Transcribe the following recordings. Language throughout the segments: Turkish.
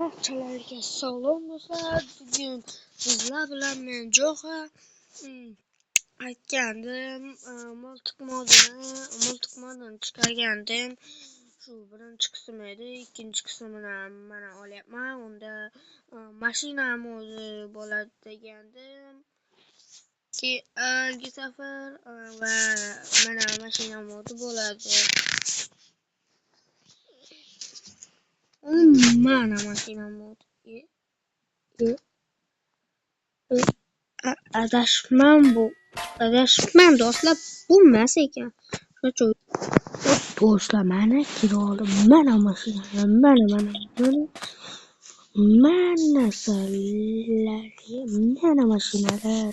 Barchalarga salom do'stlar. Bugun sizlar bilan men Jo'xa aytgandim. Multik modini chiqargandim. Shu birinchi qism edi. Ikkinchi qismini mana olyapman. Unda mashina modi bo'ladi degandim. Algi safar va mana mashina modi bo'ladi. Mana mashina modi. Adashibman do'stlar, bu emas ekan. Do'stlar, mana kira oldim. Mana mashinalar, mana mashinalar.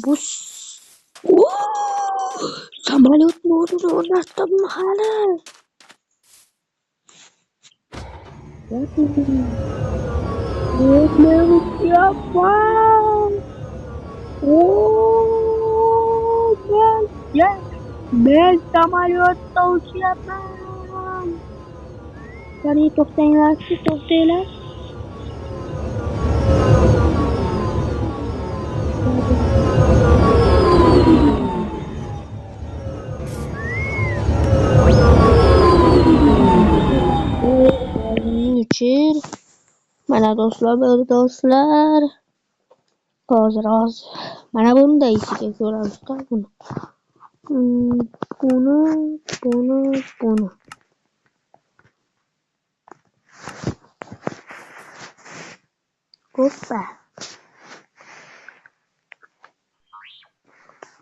Bu samolyot modini o'rnatdim hali. Ben samolyotda uchyapman. Qani to'xtanglar. Uchir. Mana do'stlar. Hozir. Mana bunday isiga ko'ramizda buni. Buni. Hoppa.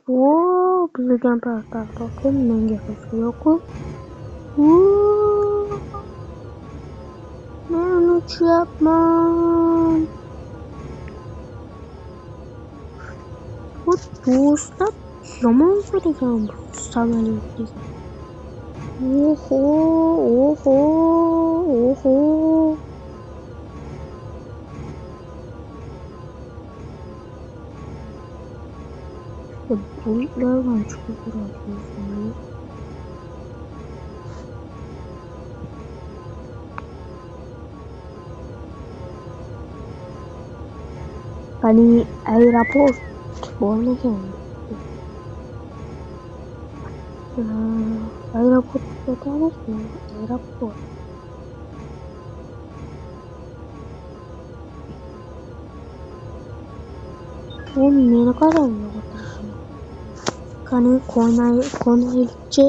Buzilgan partal topdim. Menga hech yo'q. Men uchyapman. Do'stlar, yomon ko'rgan bu samolyotni. Oho. Bulutlardan çıkıp bırakıyorsunuz. Hani aeroport bo'lmagan. Aeroport ko'tamizmi? Aeroport. Meni qarang. Qani qo'naylikchi.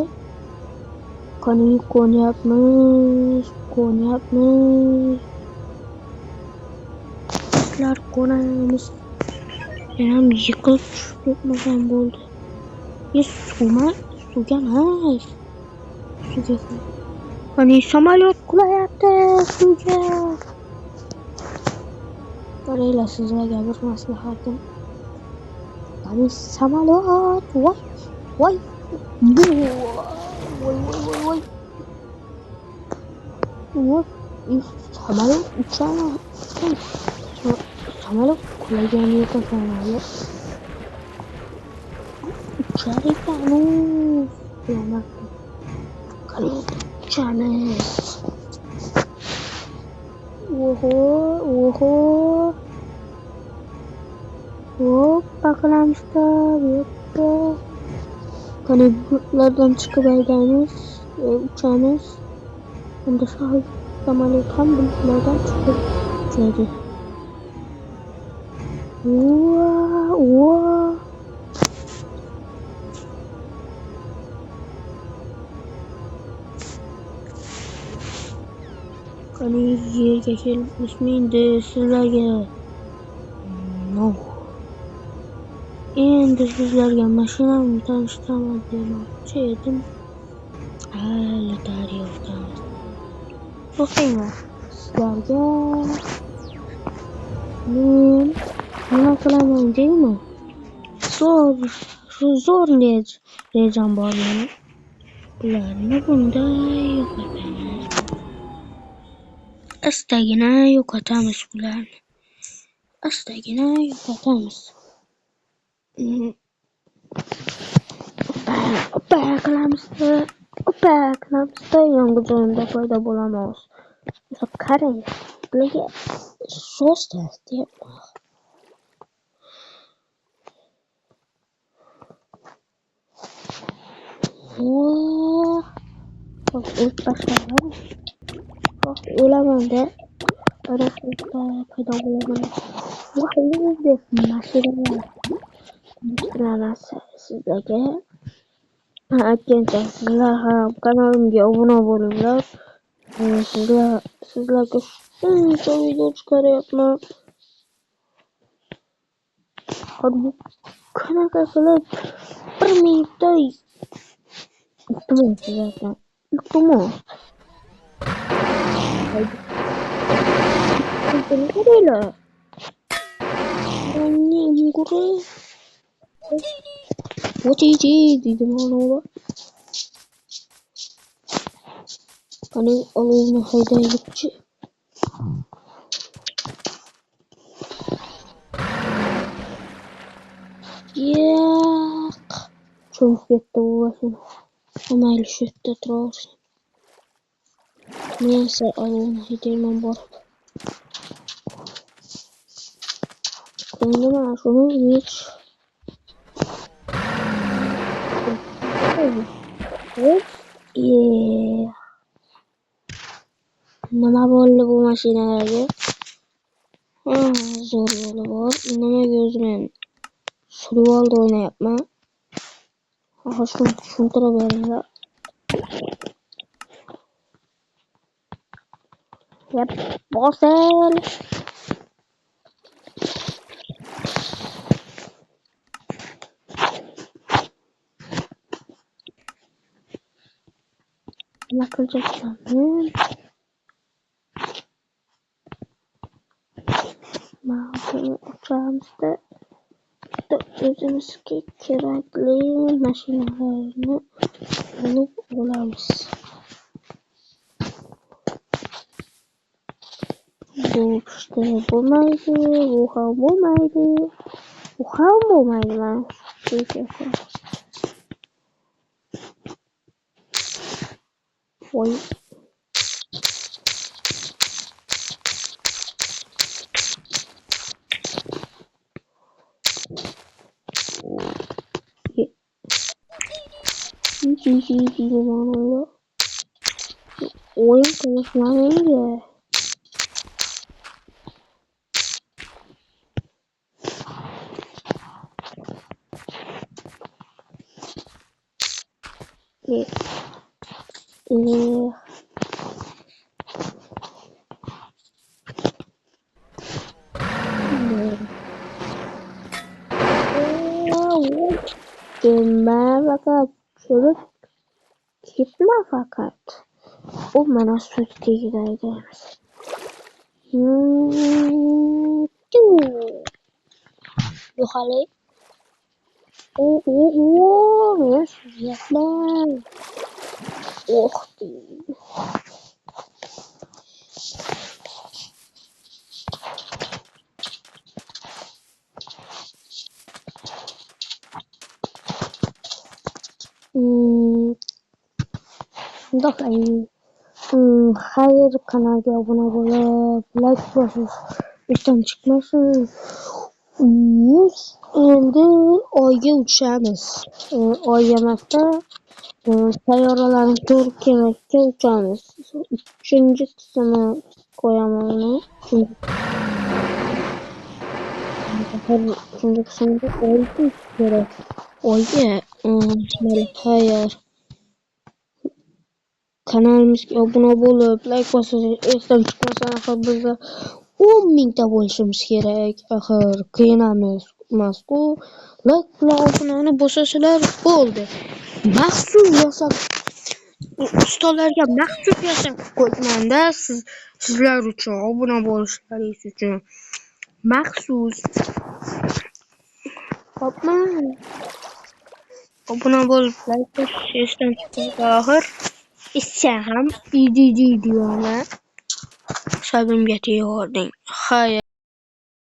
Qani qo'nyapmiz. Sizlar qo'namiz. Men ham yiqilib tushib ketmasam bo'ldi. Suvga emas. Qani samolyot qulayapti suvga. Qaranglar, sizlarga bir maslahatim. Qani samolyot. Voy. Samolyot uchadi. Samolyot qulagan yo'q samolyot. Uchar ekan u. Qani uchamiz. Oho. Hoppa qilamizda bu yerda. Qani bulutlardan chiqib haydaymiz, uchamiz. Unda samolyot ham bulutlardan chiqib uchadi. Qani yerga kelib o'smaydi sizlarga. No. Endi sizlarga mashinamni tanishtiraman demoqchi edim. Hali daryodamiz. To'xtanglar. Sizlarga men nima qilaman deymi? Zo'r rejam bor meni. Bularni bunday yo'qotamiz. Astagina yo'qotamiz bularni. Hoppa qilamiz. Opaklamizda yangi joyimda paydo bo'lamiz. Qarang, bularga sos deyapman. O'z boshlarim. O'laman-da. Orasida paydo bo'laman. Voy, deb mashinalar sizlarga aytgancha sizlar ham kanalimga obuna bo'linglar. Sizlarga shuncha video chiqaryapman. Qanaqa qilib 1 minutda iltimos sizlardan. Iltimos. Qani qaranglar. Anning guri. O'tiji deydi mana. Qani olovni haydaylikchi. Yo'q. Cho'mib ketdi u mashina. Mayli shu yerda turaversin. Men esa olovni haydayman borib. Endi mana shuni hech nima bo'ldi bu mashinalarga? Zo'r yo'li bor. Nimaga o'zi men survivalda o'ynayapman? Shuni tushuntirib beringlar. Yap, bosel. Nima qilacaksam? Mana uchamizda o'zimizga kerakli mashinalarni olib olamiz. Bu işte bo'lmaydi, bu ham bo'lmaydi. Bu ham bo'lmaydi mana shu ekan. Voy. Oyun konuşmayınca. Fakat çocuk gitme fakat. O bana sürekli gideriz. Yukarı. Ne sürekler. Oh değil. Bakayım. Hayır kanalga abone olup like basın. İşten çıkmasın. Endi oyga uchamiz. Oy emasda sayyoralarni Turkiyaga uchamiz. 3-qismini qo'yaman uni. 3-qismida oy kerak. Oyga hayır. Kanalimizga obuna bo'lib, like bossangiz, esdan chiqmasa axir bizda 10 mingta bo'lishimiz kerak. Axir qiyinamiz emas-ku. Like bilan obunani bosasizlar bo'ldi. Maxsus yasab ustalarga maxsus yasab qo'ymanda sizlar uchun obuna bo'lishlaringiz uchun maxsus. Hopma. Obuna bo'lib, like bosish esdan chiqmasa axir ishsam ham diyorlar. Sabimga tegording. Hayır.